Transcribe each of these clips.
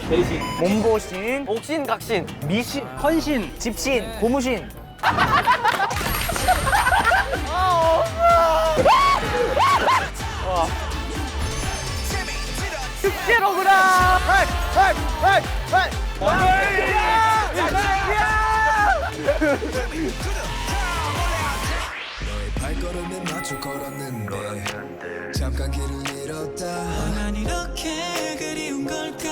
대신. 몸보신, 옥신, 각신. 미신, 헌신, 집신, 고무신. 축제로구나. 너의 발걸음에 맞춰 걸었는데 잠깐 길을 잃었다. 난 이렇게 그리운 걸까?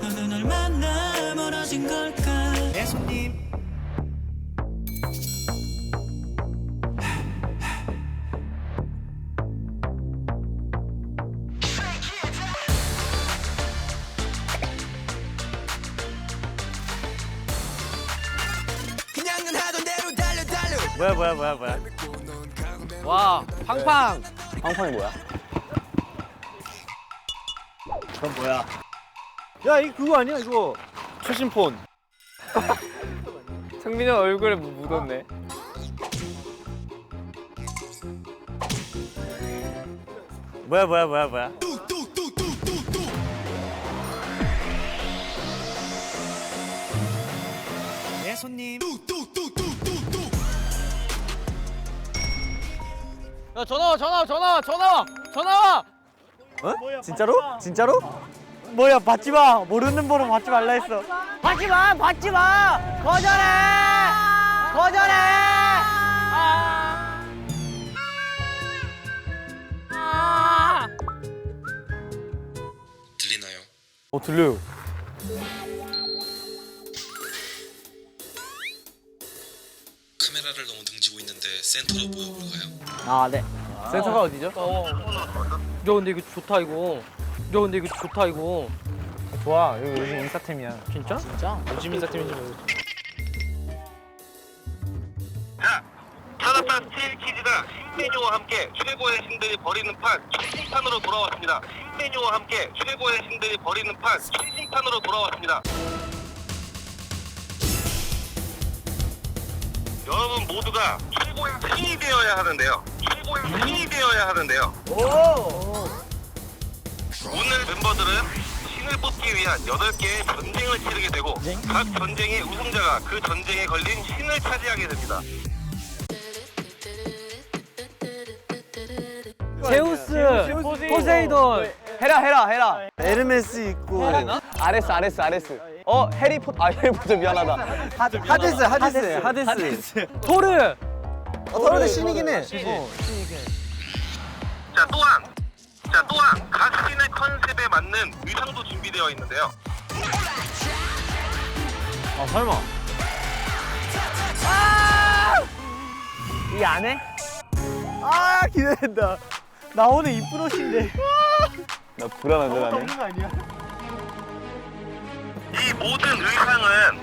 너는 얼마나 멀어진 걸까? 내 손님. 그냥은 하던 대로 달려. 뭐야. 와, 팡팡. 팡팡이 뭐야? 그건 뭐야? 야, 이거 그거 아니야, 이거? 최신 폰. 성민이 형 얼굴에 묻었네. 뭐야? 내 손님. 야, 전화 와. 어? 진짜로? 뭐야, 받지 마. 모르는 번호 받지 말라 했어. 받지 마. 거절해. 들리나요? 들려요. 카메라를 너무 등지고 있는데 센터로 모여보러 가요. 아, 네. 센터가 어디죠? 야, 근데 이거 좋다 이거. 좋아. 이거 요즘 인싸템이야. 진짜? 요즘 인싸템인지 모르겠어. 타나타 스틸 키즈가 신메뉴와 함께 최고의 신들이 버리는 판 최신판으로 돌아왔습니다. 신메뉴와 함께 최고의 신들이 버리는 판 최신판으로 돌아왔습니다. 여러분 모두가 최고의 신이 되어야 하는데요. 오늘 멤버들은 신을 뽑기 위한 8개의 전쟁을 치르게 되고 각 전쟁의 우승자가 그 전쟁에 걸린 신을 차지하게 됩니다. 제우스, 포세이돈, 헤라. 에르메스 있고. 아레스. 해리포터 미안하다. 하데스. 토르. 토르도 신이긴 해. 자 또한 각 신의 컨셉에 맞는 의상도 준비되어 있는데요. 아, 설마. 이 안에? 아, 기대된다. 나 오늘 이쁜 옷인데. 나 불안한데, 나는. 거 아니야? 이 모든 의상은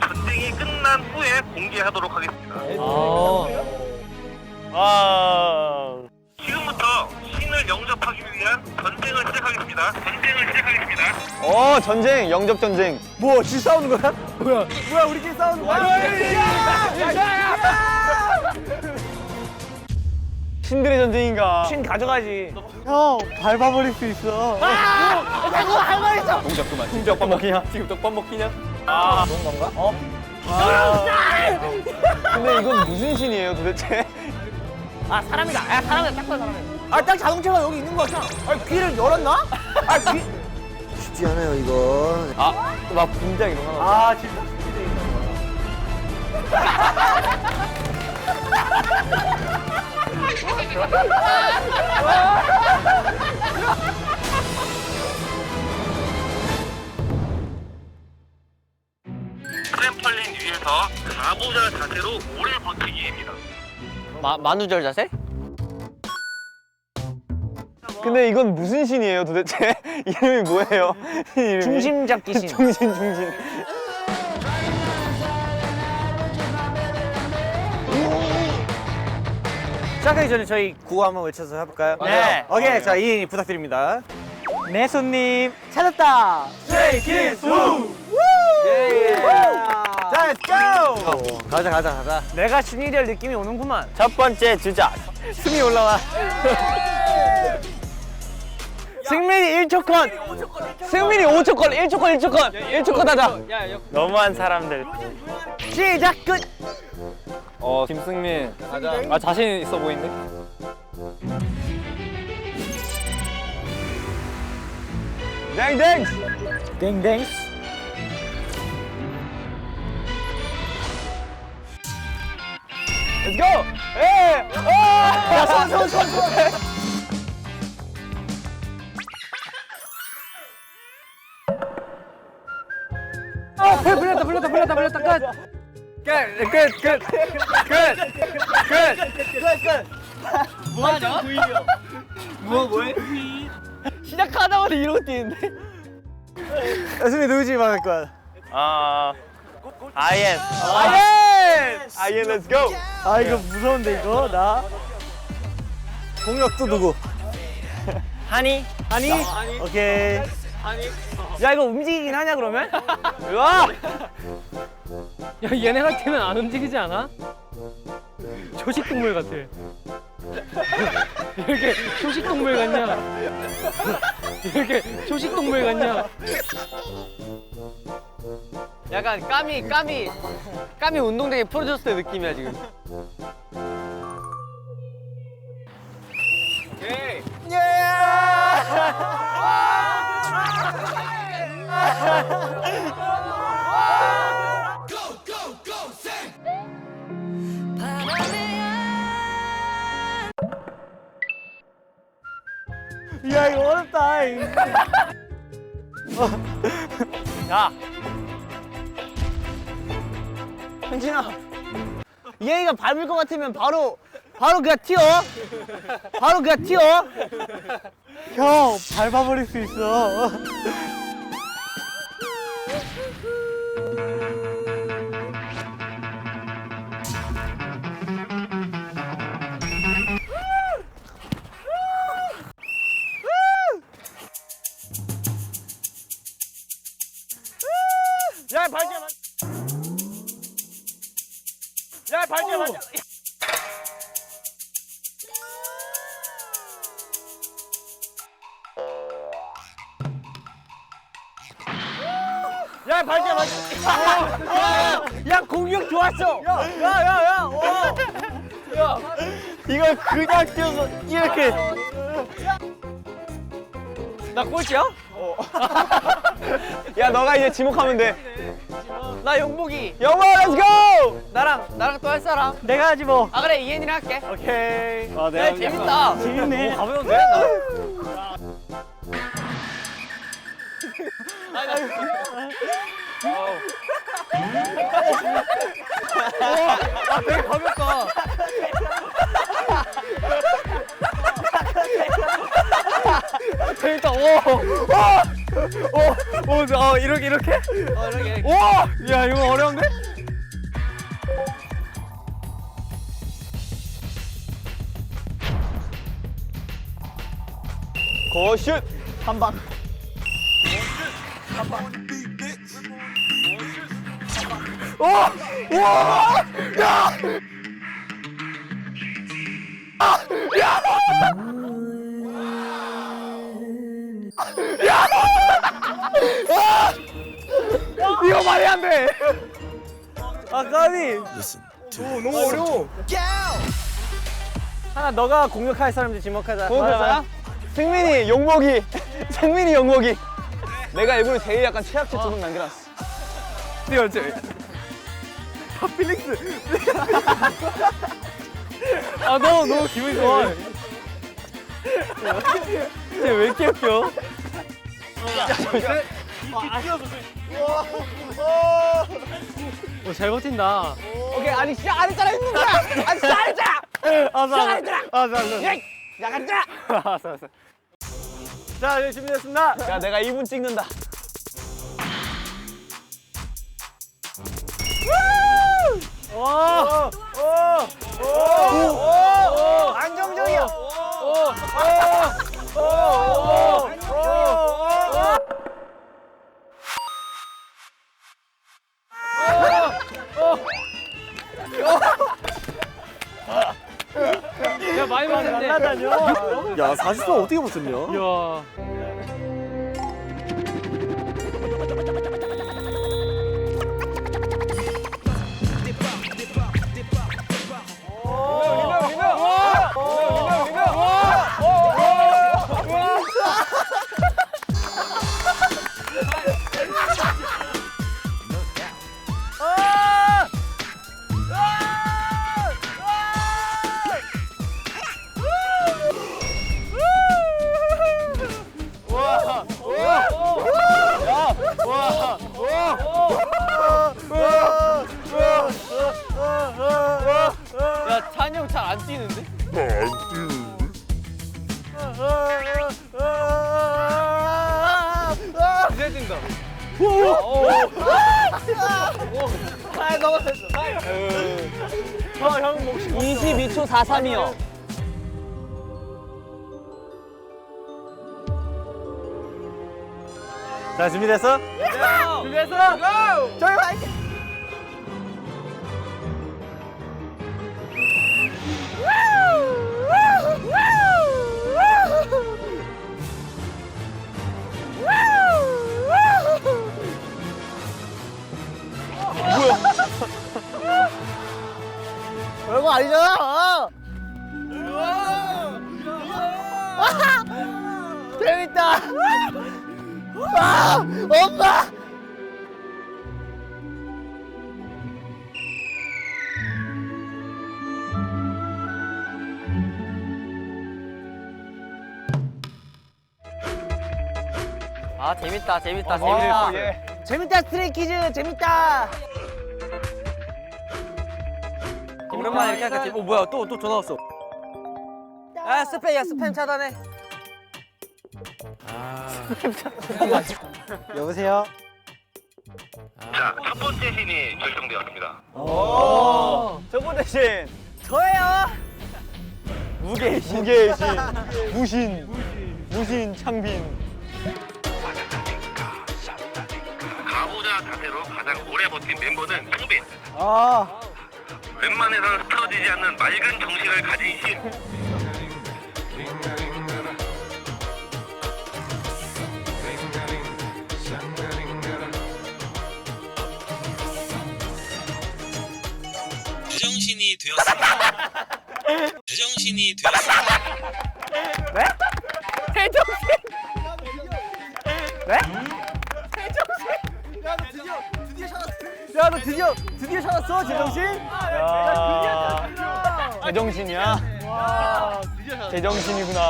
전쟁이 끝난 후에 공개하도록 하겠습니다. 지금부터 신을 영접하기 위한 전쟁을 시작하겠습니다. 전쟁, 영접 전쟁. 뭐, 지 싸우는 거야? 뭐야, 우리끼리 싸우는 거야? 신들의 전쟁인가? 신 가져가지. 형, 밟아버릴 수 있어. 동작 그만. 지금 떡밥 먹히냐? 그런 건가? 근데 이건 무슨 신이에요, 도대체? 아, 사람이다. 딱 봐도 사람이다. 아, 딱 자동차가 여기 있는 거 같아. 아, 귀를 열었나? 쉽지 않아요 이거. 막 분장 이런 거. 아, 진짜. 트램펄린 위에서 가부좌 자세로 오래 버티기입니다. 만우절 자세? 근데 이건 무슨 신이에요, 도대체? 이름이 뭐예요? 이름이? 중심 잡기 신. 중심. 시작하기 전에 저희 구호 한번 외쳐서 해볼까요? 네. 오케이, 자, 2인 부탁드립니다. 내 손님 찾았다. Stray Kids Woo! 자, let's go! 가자. 내가 신이 될 느낌이 오는구만. 첫 번째 주자. 숨이 올라와. 승민이 1초 컷. 승민이 5초 컷. 1초 컷. 1초 컷. 1초 컷 하자. 너무한 사람들. 시작 끝. 김승민. 아 자신 있어 보이네. 땡땡. 땡땡. Let's go. 에. 야, 손. 불렸다 끝. 뭐하냐? 뭐해? 시작하자마자 이러고 뛰는데. 승민 누구지 막을 거야? 아이엔. 아이엔 Let's go. 아 이거 무서운데 이거 나. 공격 또 누구? 하니? 오케이. 야 이거 움직이긴 하냐 그러면? 와. 야 얘네 같으면 안 움직이지 않아? 초식동물 같아. 이렇게 초식동물 같냐? 이렇게 초식동물 같냐? 약간 까미 운동되게 풀어줬을 때 느낌이야 지금. 야 이거 어렵다. 야, 현진아, 얘가 밟을 것 같으면 바로 그냥 튀어. 형 밟아버릴 수 있어. 야 밟지 마. 야 밟지 마. 야 밟지 마. 야 공격 좋았어. 야. 이걸 그냥 뛰어서 이렇게. 나 꼴찌야? 야 너가 이제 지목하면 돼. 나 용복이. 영화 Let's go. 나랑 또 할 사람? 내가 하지 뭐. 아 그래 이현이랑 할게. 오케이. 아 내가 재밌다. 재밌네. 가벼운데? 아 되게 가볍다. 재밌다. 이렇게. 이렇게. 야 이거 어려운데? 고슛. 한 방. 이거 말이 안 돼. 아 까비. 너무 어려워. 하나 너가 공격할 사람들 지목하자. 공격하자. 승민이 용복이. 승민이 용복이. 내가 일부러 제일 약간 최악체 두 분 남겨놨어. 뛰어지. 필릭스. 아 너무 기분이 좋아. 쟤왜 이렇게 웃겨? 잘 버틴다. 오케이 아니 시작 안 했잖아 했는 거야. 아니 시작 안 했잖아. 시작 안 했잖아. 나가자. 알았어. 자 이제 준비됐습니다. 야 내가 2분 찍는다. 안정적이야. 야 많이 버텼네. 야 40분 어떻게 버텼냐? 야. 안 뛰는데? 이제 뛴다. 아 넘어졌어. 형 몫이 22초 43이요. 자 준비됐어? 준비됐어? 저희 화이팅! 별거 아니잖아. 재밌다. 아, 엄마. 아 재밌다 재밌다 재밌다. 재밌다. 재밌다 스트레이키즈 재밌다. 오랜만에 이렇게 하니까 재밌. 뭐야 또 전화 왔어. 야 스팸 차단해. 여보세요. 자, 첫 번째 신이 결정되었습니다. 저번 대신 저예요. 무게신, 무신 창빈. 가부좌 자세로 가장 오래 버틴 멤버는 창빈. 아. 웬만해서는 스쳐지지 않는 맑은 정신을 가진 신. 제정신이 되었습니다. 제정신이 되었습니다. 네? 제정신. 네? 야, 너 드디어 찾았어, 제정신? 야, 제정신이야? 와, 제정신이구나.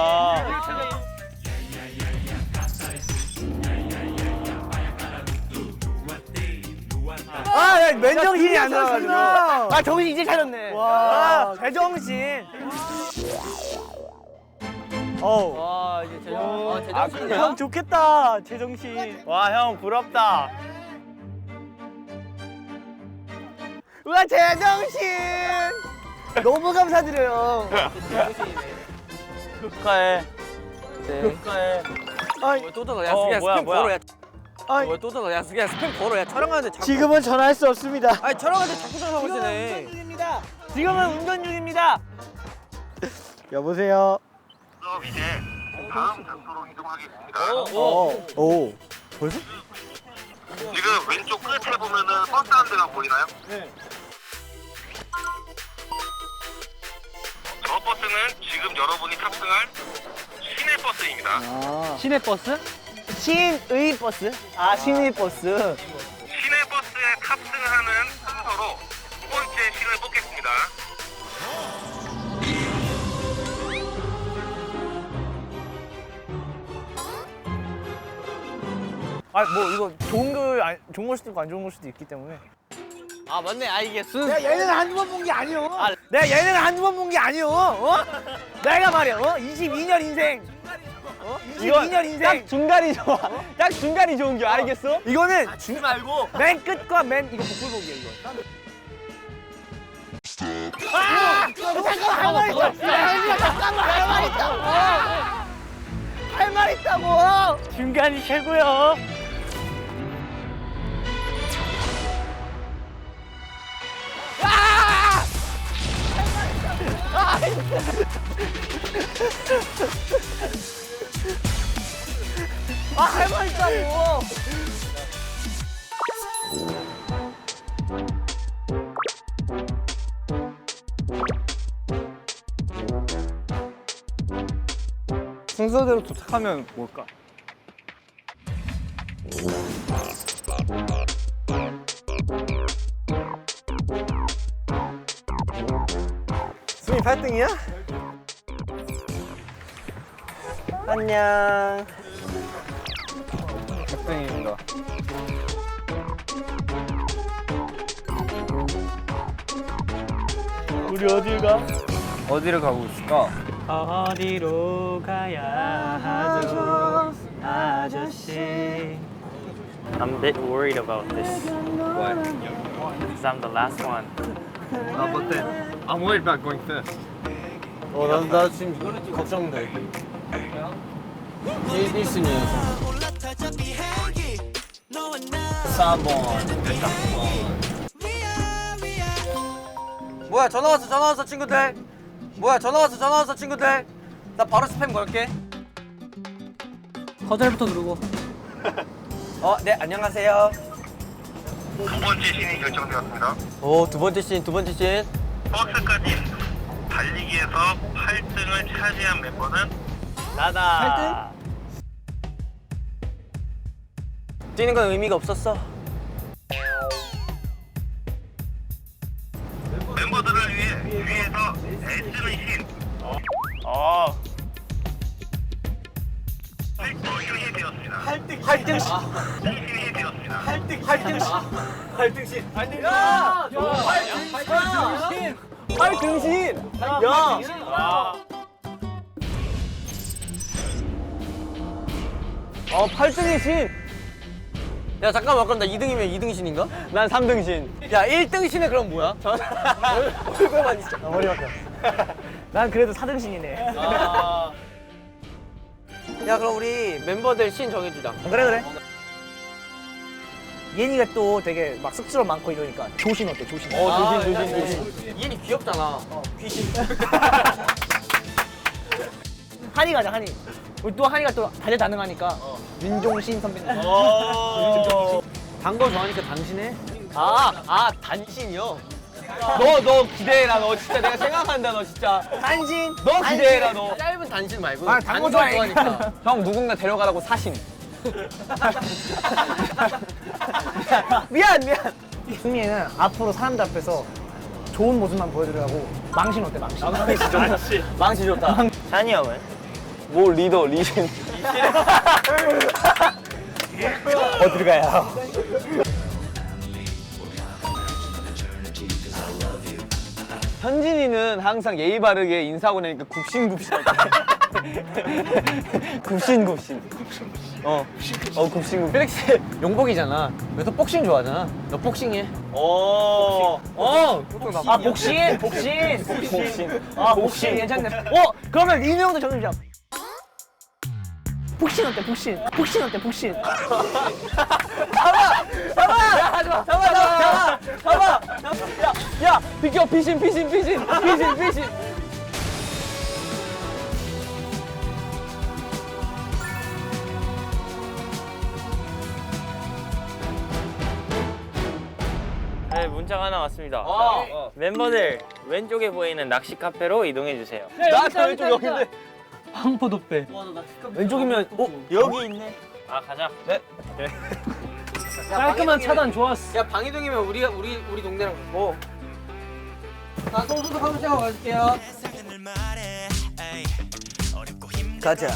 아, 야, 맨정신이 안 나와가지고. 아, 정신 이제 차렸네. 와, 제정신. 어우. 와 이제 제정신이야. 형 좋겠다, 제정신. 와, 형 부럽다. 우와, 제정신. 너무 감사드려요. 축하해. 축하해. 또 전화. 야 뭐야, 스팸 뭐야. 걸어. 야 아이, 또 전화. 야 스팸 걸어. 야 촬영하는데 자꾸. 지금은 전화할 수 없습니다. 아니 촬영하는데 자꾸 전화하고 있네. 중입니다. 지금은 운전 중입니다. 여보세요. 그럼 이제 다음 장소로 이동하겠습니다. 오. 벌써? 지금 왼쪽 끝에 보면은 버스 한 대가 보이나요? 네. 저 버스는 지금 여러분이 탑승할 시내 버스입니다. 시내버스? 신의 버스? 아, 신의 버스. 시내 버스에 탑승하는 순서로 두 번째 신을 뽑겠습니다. 아, 뭐 이거 좋은 걸 수도 있고 안 좋은 걸 수도 있기 때문에. 아 맞네. 아 이게 내가 예능을 한두 번 본 게 아니오. 내가 예능을 한두 번 본 게 아니오. 내가 말이야. 22년 인생. 22년 인생. 딱 중간이 좋아. 딱 중간이 좋은 게 알겠어? 이거는 주지 말고 맨 끝과 맨 이거 복불복이야 이거. 잠깐만 할 말 있다고. 할 말 있다고. 중간이 최고요. 할 말 있다고. 순서대로 도착하면 뭘까? 수미 8등이야? 안녕. 100등입니다. 우리 어딜 가? 어디를 가고 있을까? 어디로 가야 하죠 아저씨. I'm a bit worried about this. Why? Because I'm the last one. but then I'm worried about going first. 나 지금 걱정돼. 1순위에서 4번. 뭐야 전화 왔어 친구들. 뭐야 전화 왔어 친구들. 나 바로 스팸 걸게. 거절부터 누르고. 네 안녕하세요. 두 번째 신이 결정되었습니다. 오 두 번째 씬. 버스까지 달리기에서 8등을 차지한 멤버는 나다. 뛰는 건 의미가 없었어. 멤버들을 위해 위에서 애쓰는 신. 어. 8등이 되었습니다. 8등 신이 되었습니다. 8등신. 팔등신. 야. 8등이 신. 야 잠깐만 그럼 나 2등이면 2등신인가? 난 3등신. 야 1등신은 그럼 뭐야? 얼굴만 있어. 머리 바뀌어. 난 그래도 4등신이네. 야 그럼 우리 멤버들 신 정해주자. 그래. 예니가 또 되게 막 쑥스러움 많고 이러니까 조신 어때? 조신. 조신. 얘는 귀엽잖아. 귀신. 한이 가자 한이. 우리 또 한이가 또 다재다능하니까 윤종신 선배님. 단 거 좋아하니까 당신해. 단신이요? 너 기대해라. 너 진짜 내가 생각한다. 너 진짜. 단신. 너 기대해라. 너. 짧은 단신 말고. 단거 좋아하니까. 형 누군가 데려가라고 사신. 미안. 승민이는 앞으로 사람들 앞에서 좋은 모습만 보여드리라고. 망신 어때 망신? 망치 좋다. 찬이 형은? 뭐 리더 리신. 어디로 가야? 현진이는 항상 예의 바르게 인사하고 나니까 굽신굽신. 굽신굽신. 굽신굽신. 필릭스 용복이잖아. 왜 또 복싱 좋아하잖아. 너 복싱해. 복신. 복신 괜찮네. 그러면 리누 형도 정해주자. 복신 어때? 복신. 잡아. 야 비켜. 피신. 네, 문자가 하나 왔습니다. 멤버들 왼쪽에 보이는 낚시 카페로 이동해 주세요. 나한테 왼쪽 여기인데. 황포도배. 왼쪽이면 여기 있네. 아, 가자. 깔끔한 차단 좋았어. 야 방이동이면 우리 동네랑 가고. 자 손수도 한번 하고 가실게요. 가자.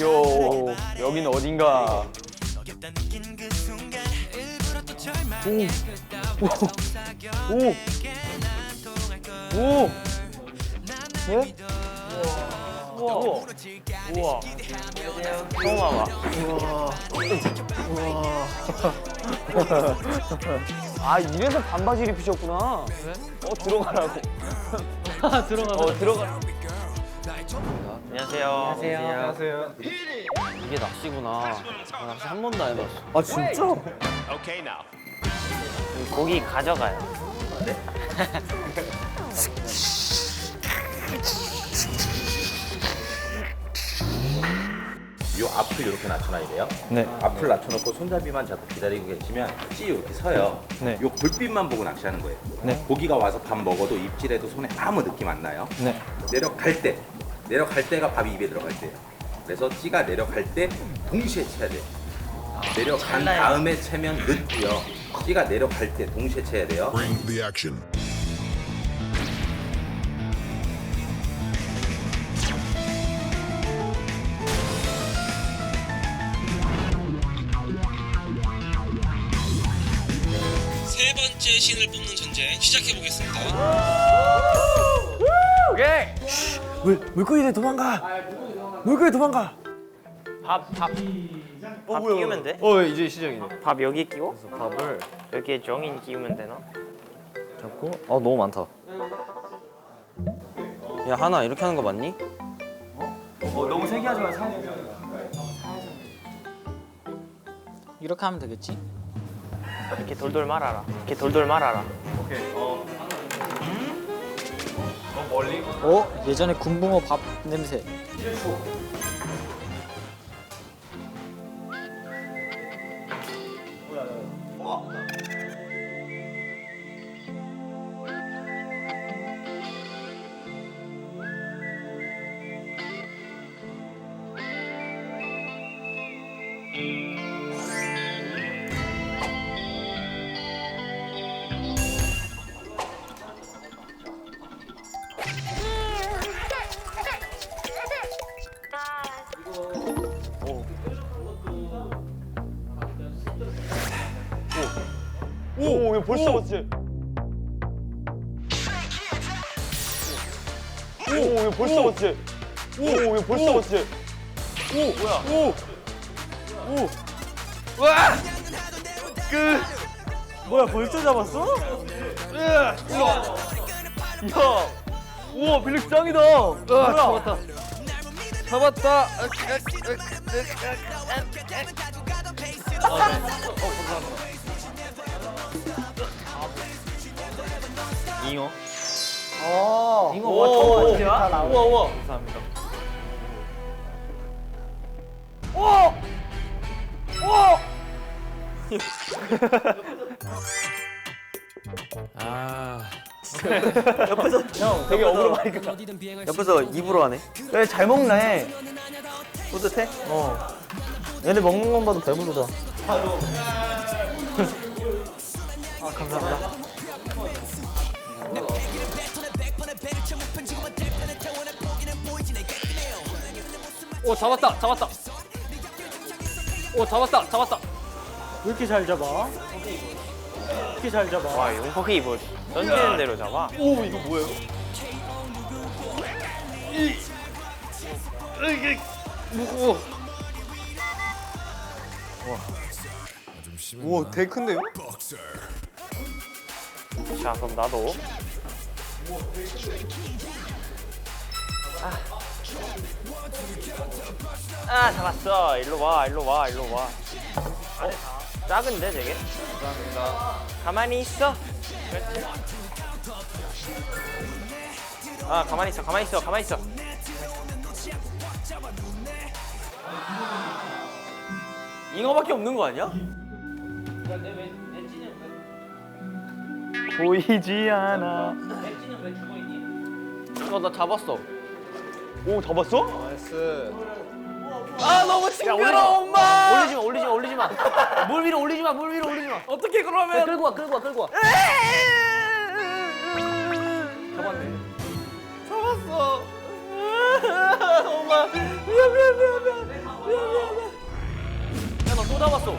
요 여기는 어딘가. 오. 네? 우와. 처음 와봐. 아 이래서 반바지를 입으셨구나. 들어가라고. 들어가. 안녕하세요. 안녕하세요. 이게 낚시구나. 낚시 한 번도 안 해봤어. 아 진짜? 고기 가져가요. 요 앞을 이렇게 낮춰놔야 돼요. 네. 앞을 낮춰놓고 손잡이만 잡고 기다리고 계시면 찌 이렇게 서요. 네. 요 불빛만 보고 낚시하는 거예요. 네. 고기가 와서 밥 먹어도 입질해도 손에 아무 느낌 안 나요. 네. 내려갈 때가 밥이 입에 들어갈 때예요. 그래서 찌가 내려갈 때 동시에 쳐야 돼요. 내려간 다음에 채면 늦고요. 찌가 내려갈 때 동시에 쳐야 돼요. Bring the action. 세 번째 신을 뽑는 전쟁 시작해 보겠습니다. 오케이. 물고기들 도망가. 물고기 도망가. 밥 끼우면 돼? 이제 시작이네. 밥 여기 끼워? 밥을 여기에 정인 끼우면 되나? 잡고. 너무 많다. 야 하나 이렇게 하는 거 맞니? 너무 세게 하지 마. 이렇게 하면 되겠지? 이렇게 돌돌 말아라. 이렇게 돌돌 말아라. 예전에 군붕어 밥 냄새. 오, 이거 벌써 봤지? 오, 이거 벌써 봤지? 오, 이거 벌써 봤지? 뭐야 벌써 잡았어? 우와, 빌릭 짱이다. 잡았다. 잡았다. 잉어. 이거 와 처음 봤지야? 우와. 감사합니다. 되게 억울하니까. 옆에서 입으로 하네. 왜 잘 먹네. 뿌듯해? 얘네 먹는 건 봐도 배부르다. 오, 잡았다. 오, 잡았다. 왜 이렇게 잘 잡아? 이렇게 잘 잡아. 와 용퍼기 뭐 던지는 대로 잡아. 오, 이거 뭐예요? 오 되게 큰데요? 자 그럼 나도. 잡았어. 일로 와. 작은데 되게? 감사합니다. 가만히 있어. 그렇지. 가만히 있어. 잉어밖에 없는 거 아니야? 보이지 않아. 나 잡았어. 오, 잡았어? 아 너무 징그러워 엄마. 올리지 마. 물 위로 올리지 마. 어떻게 그러면? 끌고 와. 잡았어. 엄마 미안. 야 너 또 잡았어.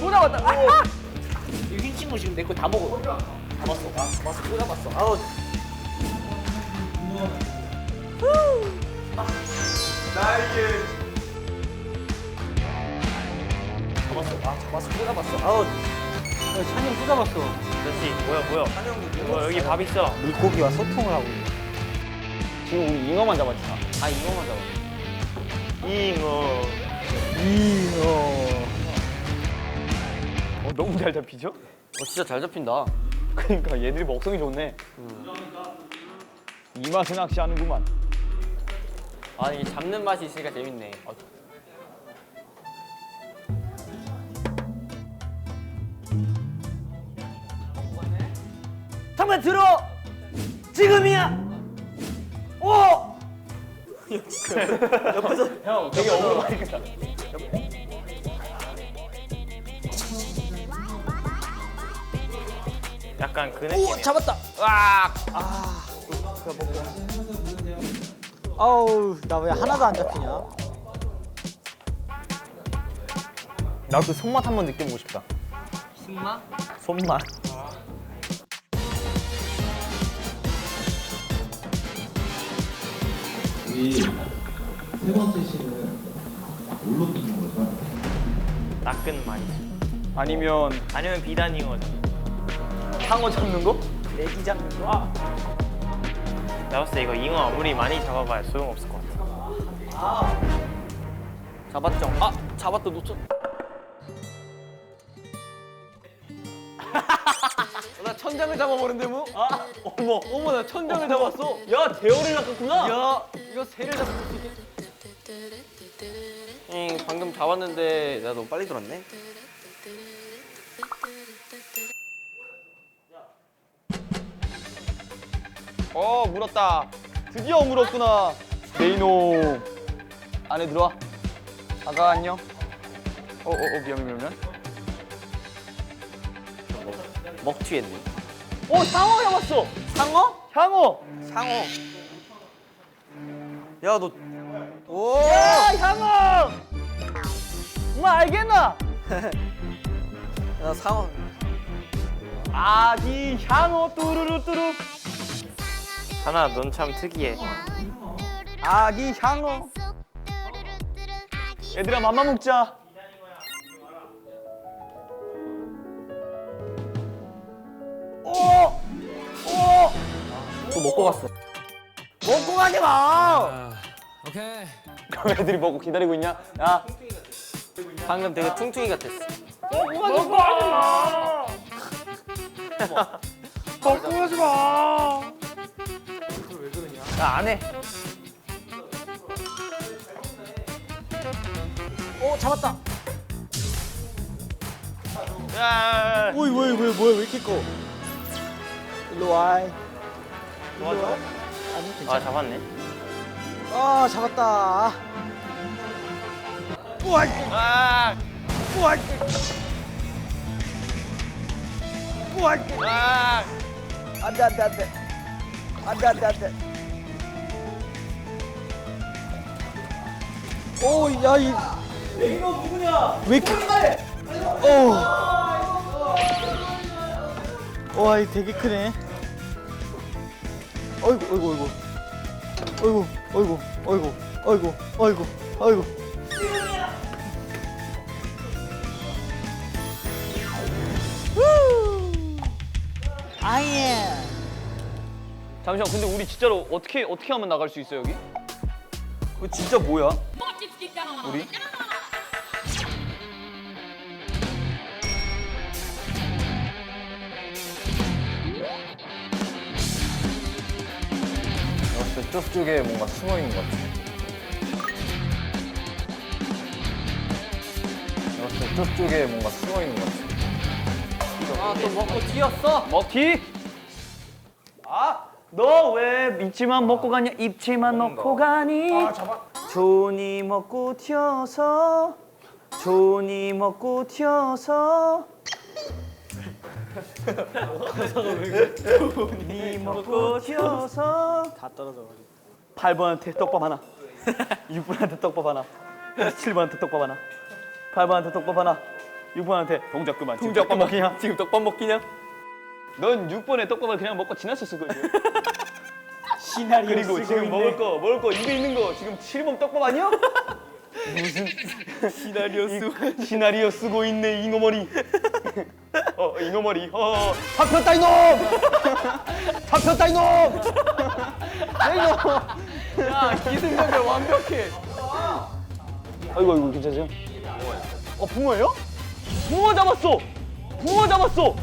또 잡았다. 이 흰 친구 지금 내 거 다 먹어. 잡았어. 또 잡았어. 아우. 잡았어. 또 잡았어. 아우. 찬이 또 잡았어. 그렇지. 뭐야. 여기 밥 있어. 물고기와 소통을 하고 있네. 지금 우리 잉어만 잡았잖아. 잉어만 잡아. 잉어. 너무 잘 잡히죠? 진짜 잘 잡힌다. 그러니까 얘들이 먹성이 좋네. 이 맛에 낚시하는구만. 아니 잡는 맛이 있으니까 재밌네. 잠깐 들어. 지금이야. 오. 옆에서 형, 되게 억울하니까. 약간 그 느낌. 잡았다. 와. 아우 나 왜 하나도 안 잡히냐? 나 그 손맛 한번 느껴보고 싶다. 손맛? 낚은 많이. 아니면 아니면 비단잉어죠. 상어 잡는 거? 애기 잡는 거. 나 봤을 때 이거 잉어 아무리 많이 잡아봐야 소용없을 것 같아. 잡았죠. 아 잡았다 놓쳤. 나 천장을 잡아버렸는데 뭐? 아, 어머 나 천장을 잡았어. 야, 대어를 낚았구나. 야 이거 새를 잡을 수 있겠. 방금 잡았는데 내가 너무 빨리 들었네. 물었다. 드디어 물었구나. 네 이놈. 안에 들어와. 아가 안녕. 미안. 먹튀했네. 상어 잡았어. 상어? 향어. 상어. 야 너. 오. 야, 향어. 뭐 알겠나? 야 상어. 아기 향어 뚜루루뚜루. 하나, 넌 참 특이해. 아기 향어. 얘들아 맘마 먹자. 또 먹고 갔어. 먹고 가지 마. 오케이. 그럼 애들이 먹고 기다리고 있냐? 야, 방금 되게 퉁퉁이 같았어. 먹고 가지 마. 먹고 가지 마. 야 안 해. 오 잡았다. 야, 오이 뭐야 왜 이렇게 커? 일로 와. 도와줘? 아니 아, 괜찮아. 잡았네. 아 잡았다. 우와. 아, 우와. 우와. 아, 안돼. 오, 야, 이거 누구냐? 왜 이렇게? 와, 이 되게 크네. 어이구. 아예. 잠시만. 근데 우리 진짜로 어떻게 하면 나갈 수 있어 여기? 이거 진짜 뭐야? 우리? 저쪽에 뭔가 숨어 있는 것 같아. 저쪽에 뭔가 숨어 있는 것 같아. 아또 먹고 튀었어. 먹튀? 너 왜 믿지만 먹고 가냐? 입지만 넣고 가니? 존이 먹고 튀어서. 존이 먹고 튀어서. 존이 먹고 튀어서. 다 떨어져. 8번한테 떡밥 하나. 6번한테 떡밥 하나. 7번한테 떡밥 하나. 8번한테 떡밥 하나. 6번한테 동작 그만. 지금 떡밥 먹기냐? 지금 떡밥 먹기냐? 넌 6번에 떡밥을 그냥 먹고 지났었을 거지. 시나리오 그리고 쓰고 지금 있네. 먹을 거 입에 있는 거 지금 7번 떡밥 아니야? 무슨 시나리오 쓰고 있네 잉어머리. 잉어머리. 잡혔다 이놈! 잡혔다 이놈! 야 기승전결 완벽해. 아이고 괜찮으세요? 붕어예요? 붕어 잡았어! 붕어 잡았어!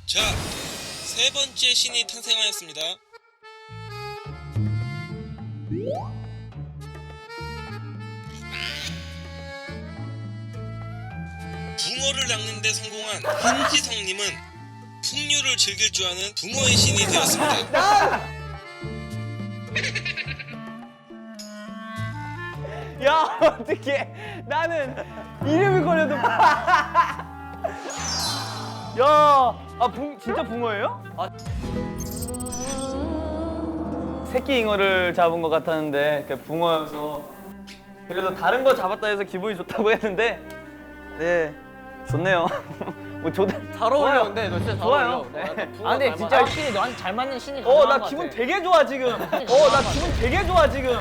자, 세 번째 신이 탄생하였습니다. 붕어를 낚는 데 성공한 김지성님은 풍류를 즐길 줄 아는 붕어의 신이 되었습니다. 야 어떡해 나는 이름이 걸려도 진짜 붕어예요? 새끼 잉어를 잡은 것 같았는데 붕어여서 그래도 다른 거 잡았다 해서 기분이 좋다고 했는데 네 좋네요. 뭐 잘 어울려. 근데 너 진짜 잘 좋아요. 어울려. 네. 아 근데 진짜 확실히 너한테 잘 맞는 신이 나 기분 되게 좋아 지금. 나 기분 되게 좋아 지금.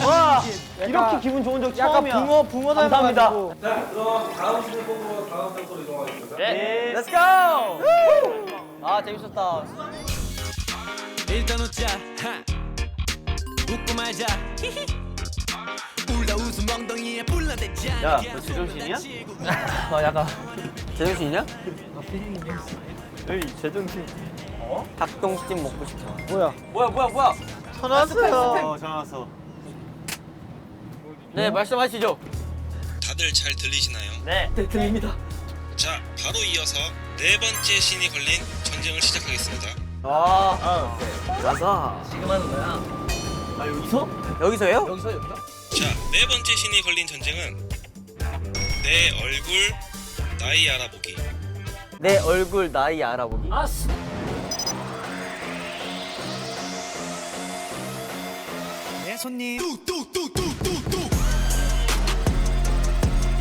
와, 이렇게 기분 좋은 적 처음이야. 붕어 감사합니다. 자, 그럼 다음 신을 뽑으러 다음 장소로 이동하겠습니다. 네. Let's go. 아 재밌었다. 일단 웃자 웃고 말자 울다 웃음 엉덩이에 불러댔잖아. 야, 너 제정신이야? 약간 제정신이냐? 에이, 제정신. 닭똥찜 먹고 싶어. 뭐야? 전화 왔어요. 전화 왔어. 네 말씀하시죠. 다들 잘 들리시나요? 네. 네 들립니다. 자, 바로 이어서 네 번째 신이 걸린 전쟁을 시작하겠습니다. 가자. 지금 하는 거야. 아, 여기서? 여기서요? 자, 네 번째 신이 걸린 전쟁은 내 얼굴 나이 알아보기. 내 얼굴 나이 알아보기. 내 손님 뚝뚝뚝뚝뚝뚝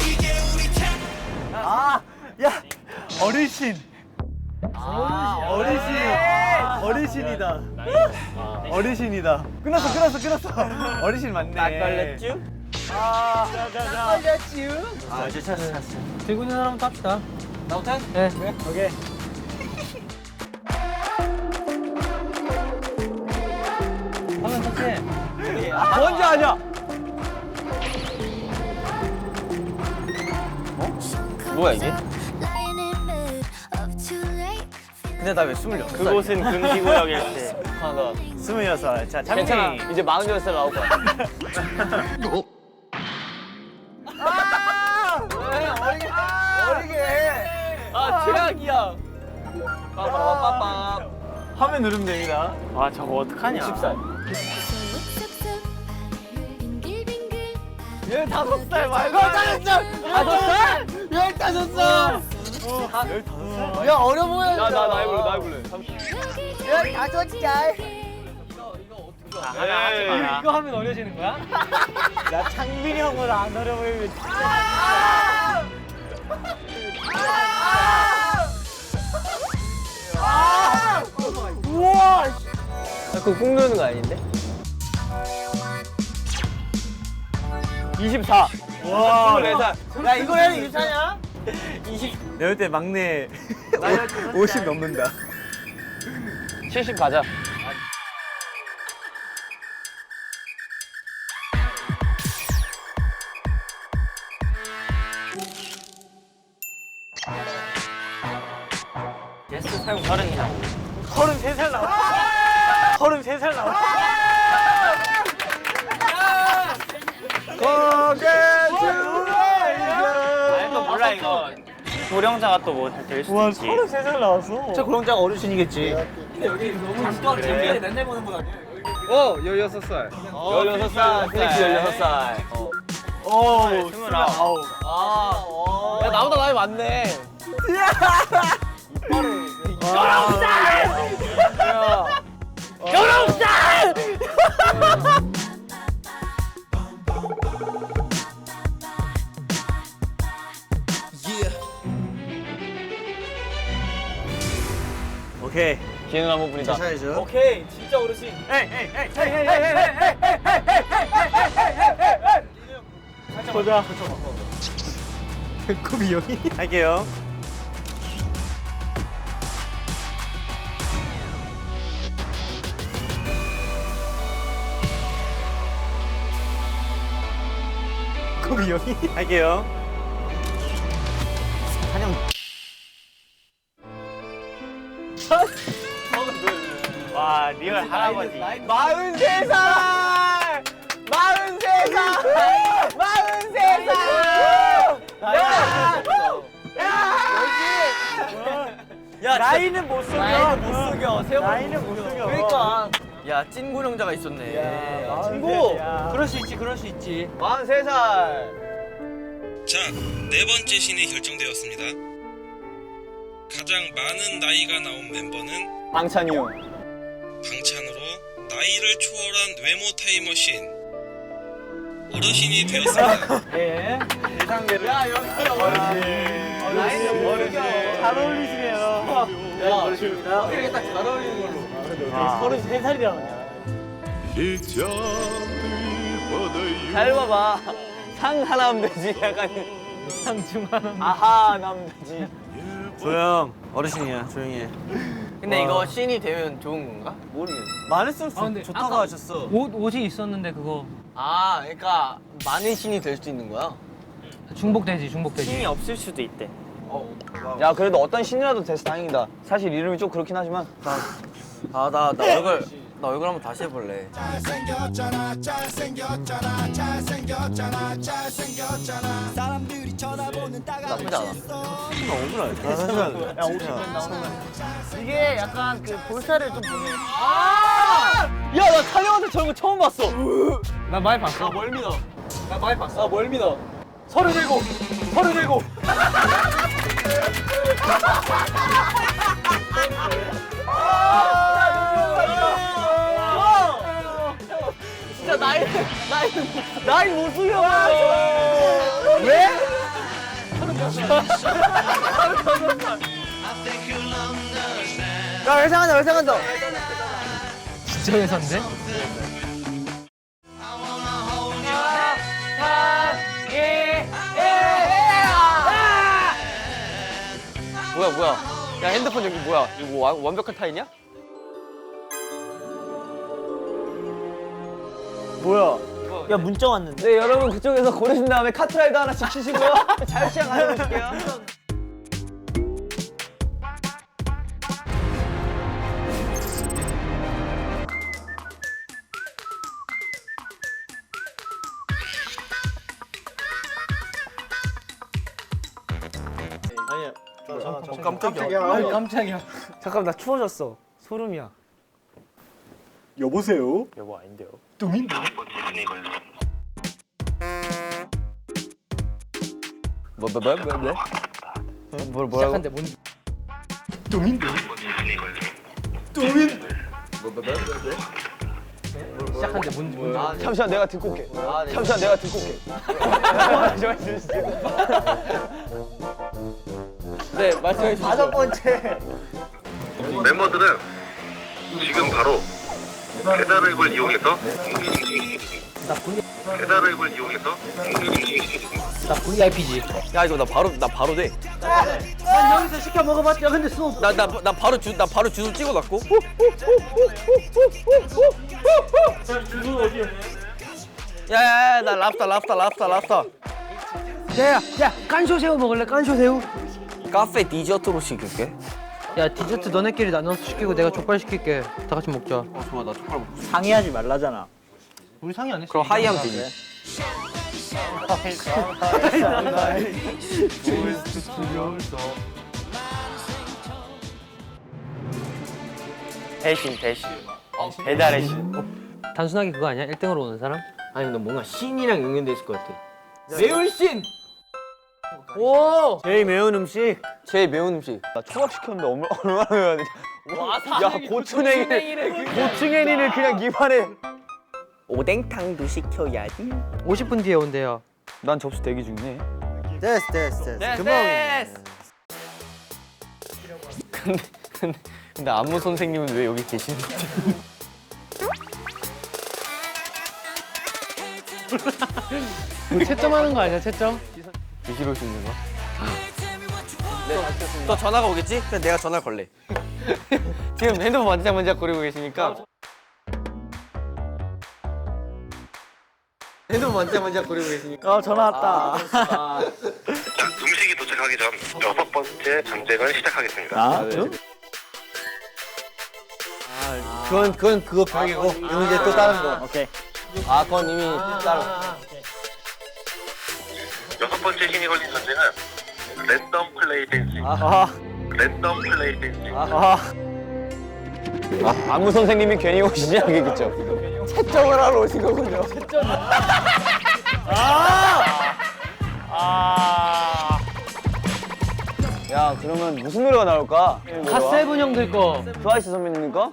이게 우리 차. 야, 어르신. 어르신이다. 어르신이다. 끝났어. 어르신 맞네. 딱 걸렸쥬? 이제 찾았어. 들고 있는 사람부터 합시다. 나부터? 네. 오케이. 하면 터치. 뭔지 아냐? 뭐야 이게? 근데 나 왜 26살? 그곳은 금지구역일세. 하나. 26. 자, 장미. 괜찮아. 이제 48살 나올 거야. 최악이야. 빠빠빠빠. 화면 누르면 됩니다. 아 저거 어떡하냐. 10살. 15살 말고. 15살? 15살? 15살? 야 어려 보여. 나 나이 볼래. 하나 하지 마라. 이거 하면 어려지는 거야? 나 창빈이 형보다 안 어려 보이면. 우와. 그거 꾹 누르는 거 아닌데? 24. 와. 24살. 야, 이거 해도 괜찮냐? 20. 내가 볼때 막내 50 넘는다. 70 가자. 게스트 살고 서른이라고. 33살 나와. 33살 나와. 아니 몰라 이거. 고령자가 또 뭐 될 수도 와, 있지. 33살 나왔어. 저 고령자가 어르신이겠지. 그래. 맨날 보는 거 아니야? 16살. 16살. 필릭스 16살. 오, 29. 아. 야 나보다 나이 많네. 오케이. 기능 한번 부린다. 찾아야죠. 오케이, 진짜 어르신. 보자. 코비 형이 할게요. 코비 형이 할게요. 와 리얼 할아버지. 43살! 43살! 43살! 야, 나이는 못 속여. 나이는 못 속여. 그러니까. 야, 찐 고령자가 있었네. 친구. 그럴 수 있지. 43살. 자, 네 번째 신이 결정되었습니다. 가장 많은 나이가 나온 멤버는 방찬이 형. 방찬으로 나이를 초월한 외모 타임머신 어르신이 되었습니다. 예. 야 역시 어르신. 나이는 어르신. 잘 어울리시네요. 야 어르신입니다. 이렇게 딱 잘 어울리는 걸로. 33살이라고. 잘 봐봐. 상 하나 하면 되지. 약간 상중 하나. 아하 하면 되지. 조용. 어르신이야. 조용히 해. 근데 이거 씬이 되면 좋은 건가? 모르겠어. 많을수록 근데 좋다고 아까 하셨어. 옷이 있었는데 그거 아, 그러니까 많은 씬이 될 수도 있는 거야? 중복되지. 힘이 없을 수도 있대. 야 그래도 어떤 신이라도 돼서 다행이다. 사실 이름이 좀 그렇긴 하지만. 나 얼굴 한번 다시 해볼래. 나쁘지 않아. 이게 약간 그 볼살을 좀 보면. 야, 나 찬영한테 저런 거 처음 봤어. 나 많이 봤어. 뭘 믿어? 나 많이 봤어. 뭘 믿어? 37. 진짜 나이 못 숙여. 왜? 야 외상한다. 진짜 회사인데? 뭐야? 야 핸드폰 여기 뭐야? 이거 완벽한 타이냐? 뭐야? 야 문자 왔는데. 네 여러분 그쪽에서 고르신 다음에 카트라이더 하나씩 치시고요. 자유시장 가져오실게요. 아니야. 깜짝이야. 깜짝이야. 잠깐 나 추워졌어. 소름이야. 여보 아닌데요. 뭐라고? 시작한데 뭔? 시작한데 뭔지. 잠시만 내가 듣고 올게. 잠시만 내가 듣고 올게. 네, 말씀해 주시죠. 5번째. 멤버들은 지금 바로 페달을 이용해서 나 VIP지. 야 이거 나 바로 돼. 난 여기서 시켜 먹어봤자 근데 수. 나 바로 주소 찍어놨고. 야야야 나 랍스터. 야 깐쇼새우 먹을래? 깐쇼새우? 카페 디저트로 시킬게. 야 디저트 너네끼리 나눠서 시키고 내가 족발 시킬게. 다 같이 먹자. 좋아 나 족발 먹고 싶어. 상의하지 말라잖아. 우리 상의 안 했어. 그럼 하이하면 되지. 배신. 배달의 신. 단순하게 그거 아니야? 1등으로 오는 사람? 아니 근데 뭔가 신이랑 연관돼 있을 것 같아. 매운 씬. 오! 제일 매운 음식. 제일 매운 음식. 나 초밥 시켰는데 얼마나 매워야 되지? 와, 야 고추냉이를 그냥 입안에. 오뎅탕도 시켜야지. 50분 뒤에 온대요. 난 접수 대기 중이네. 됐어. 근데 안무 선생님은 왜 여기 계시는지. 채점하는 거 아니야? 채점? 드시러 오시는 거야? 또 전화가 오겠지? 그냥 내가 전화를 걸래. 지금 핸드폰 만지작 거리고 계시니까. 핸드폰 만지작 거리고 계시니까. 전화 왔다. 자, 음식이 도착하기 전 6번째 전쟁을 시작하겠습니다. 그건 그거 벽이고 이건 이제 또 다른 거. 오케이. 아, 그건 이미 따로. 6번째 신이 걸린 전쟁은 랜덤 플레이 댄싱. 랜덤 플레이 댄싱. 안무 선생님이 괜히 오시지 않겠죠? 채점을 하러 오신 거군요. 야 그러면 무슨 노래가 나올까? 갓세븐 형들 거. 트와이스 선배님 거?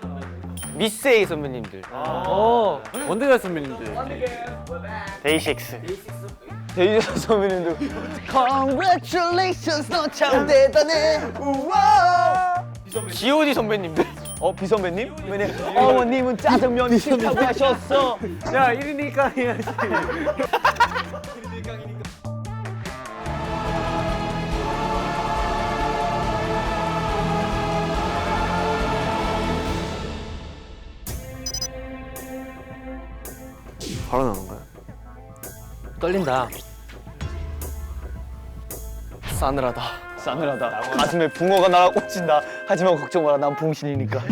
미스에이 선배님들. 원더걸스 선배님들. 데이식스. 데이지 선배님들. Congratulations, 너 참 대단해. G.O.D 선배님들. 비 선배님? 왜냐면 어머님은 짜장면이 싫다고 하셨어. 야 1인이니까 해야지. 바로 나오는 거야. 떨린다. 싸늘하다. 싸늘하다. 가슴에 붕어가 날아 꽂힌다. 하지만 걱정 마라, 난 붕신이니까.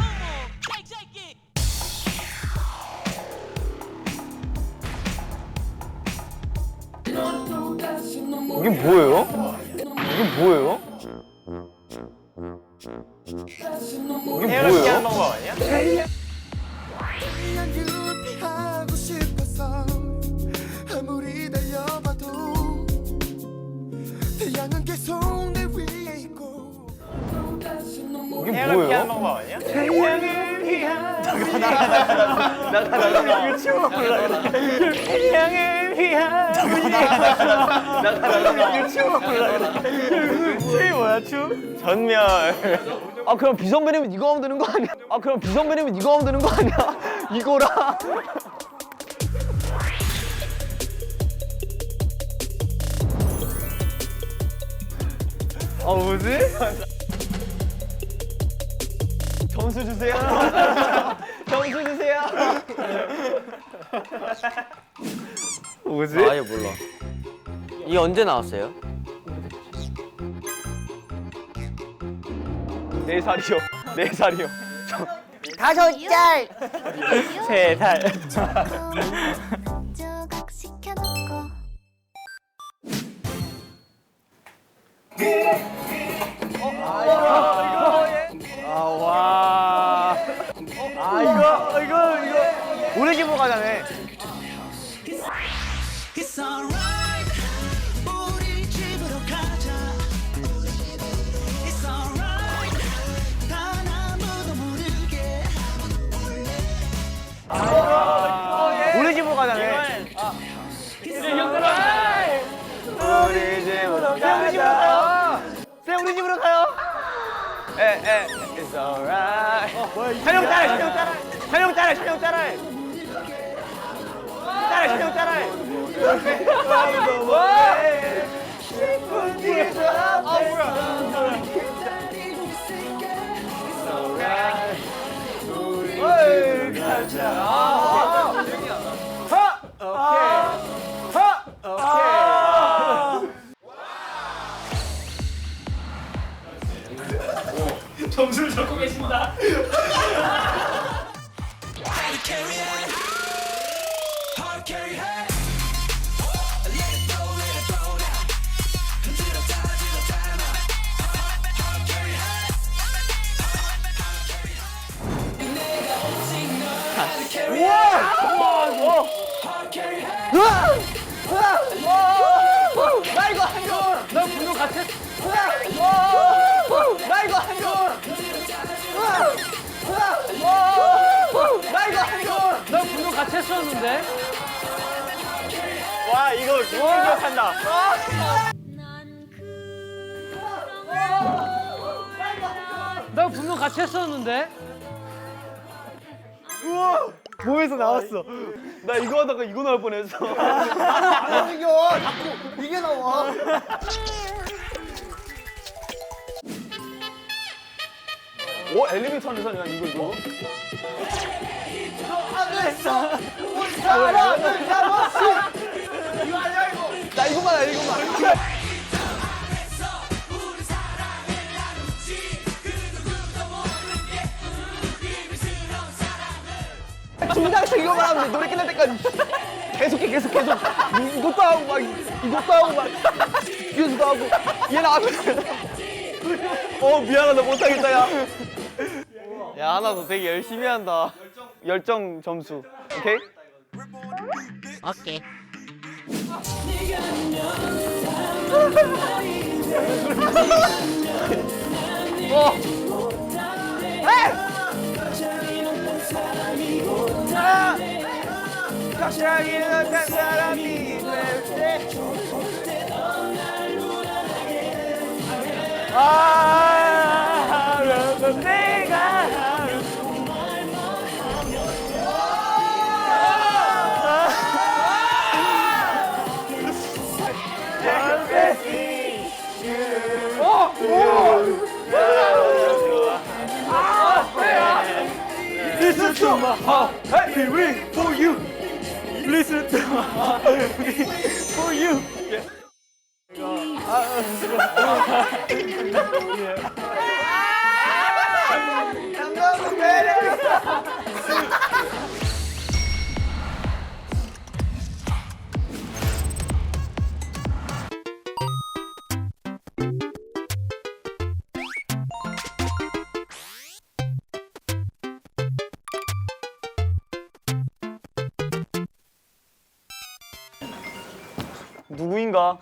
이게 뭐예요? 이게 뭐예요? 이게 뭐예요? 방법 아니야? 피하고 싶어서 아무리 달려봐도 태양은 계속 내 위에 있고 이게 뭐예요? 방법 아니야? 전멸. 아 그럼 비 선배님은 이거 하면 되는 거 아니야? 아 그럼 비 선배님은 이거 하면 되는 거 아니야? 이거라. 뭐지? 점수 주세요. 점수 주세요. 뭐지? 아예 몰라. 이게 언제 나왔어요? 4살이요. 4살이요. 5살. 3살. 조각시켜놓고 와. 이거 우리 집으로 가자네. It's alright 우리 집으로 가자 It's alright 단 아무도 모르게 우리 집으로 가자네. 우리 집으로 가자. 쌤 우리 집으로 가요. It's alright. 찬영 따라해, 찬영 따라해. 찬영 따라해, 찬영 따라해. 따라해, 찬영 따라해. 점수를 적고 계신다. 나 이거 한 줄. 너 분노 같이. 나 이거 한 줄. 나 이거 한 줄. 너 분노 같이 했었는데? 와 이거 기억한다. 너 분노 같이 했었는데? 우와 몸에서 나왔어. 나 이거 하다가 이거 나올 뻔했어. 안 이겨. 자꾸 이게 나와. 오 엘리베이터 안에서 그냥 이거. 사람을 잡았어. 나 이거만 해 이거만. 중장생 이거만 하면 돼. 노래 끝날 때까지 계속해. 이것도 하고 막 이것도 하고 막 뒤에서도 하고 얘는 앞에. 미안하다 못하겠다 야. 야 하나 너 되게 열심히 한다. 열정 점수. 오케이? 오케이. 사랑이 듯한 사람이 될때 하루는 내가 Listen to my heart, happy ring for you. Listen to my heart, happy for you. 장갑은 매력있어. 누구인가?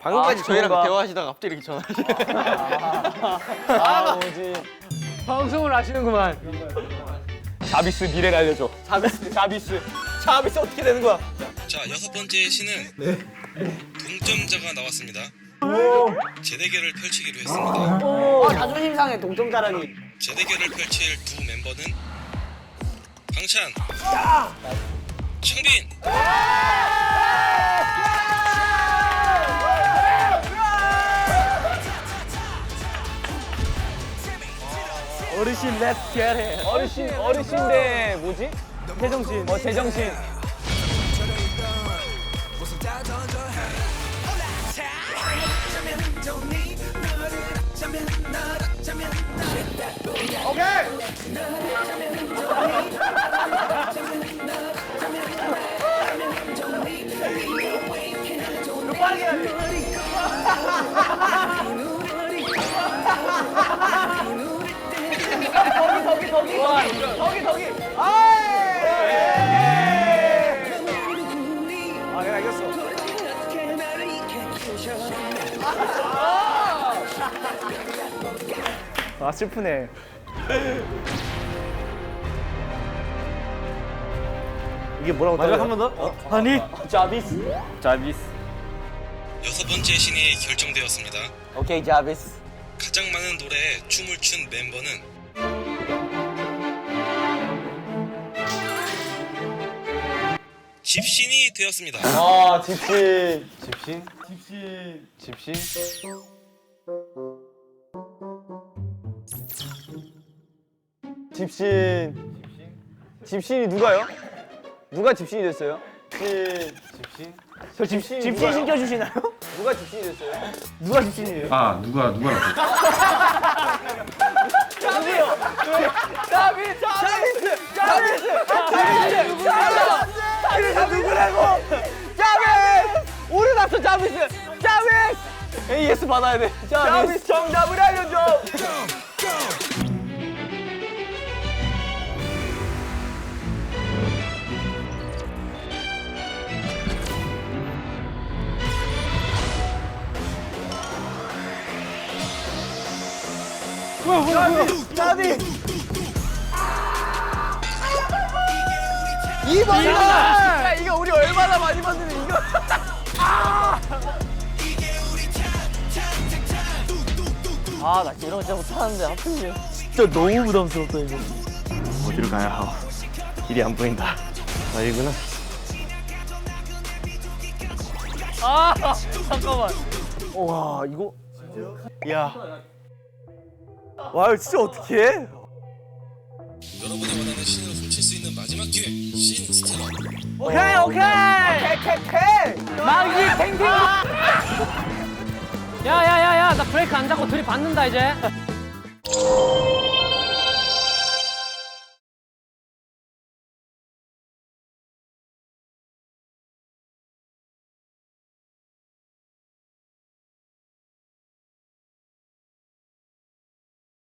방금까지 저희랑 누군가? 대화하시다가 갑자기 이렇게 전화하시네. 뭐지? 방송을 아시는구만. 자비스 미래를 알려줘. 자비스 어떻게 되는 거야? 자, 6번째 신은 동점자가 나왔습니다. 재대결을 펼치기로 했습니다. 자존심 상해 동점자라니. 재대결을 펼칠 두 멤버는 방찬, 창빈. 어르신 let's get it. 어르신데 뭐지? 제정신. 제정신. 거기. 그래 알겠어. 슬프네. 이게 뭐라고 마지막 한 번 더? 아니 자비스. 6번째 신이 결정되었습니다. 오케이 자비스. 가장 많은 노래에 춤을 춘 멤버는 집신이 되었습니다. 집신. 집신이 누가요? 누가 집신이 됐어요? 집신. 저 집신 신겨주시나요? 누가 집신이 됐어요? 누가 집신이에요? 아 누가 자비스 누구라고? 자비스! 우리 낙서 자비스! AS 받아야 돼. 자비스 정답을 알려줘. 자비! 2번이다! 이거 우리 얼마나 많이 봤는데 이거. 나 이런 거 진짜 못하는데 하필이면. 진짜 너무 부담스럽다 이거. 어디로 가야 하오? 길이 안 보인다. 여기구나. 잠깐만. 와 이거. 야. 와 이거 진짜 어떡해? 여러분이 원하는 신으로 훔칠 수 있는 마지막 기회, 신 스틸러. 오케이. 망기 탱탱. 야야야야 나 브레이크 안 잡고 둘이 받는다 이제.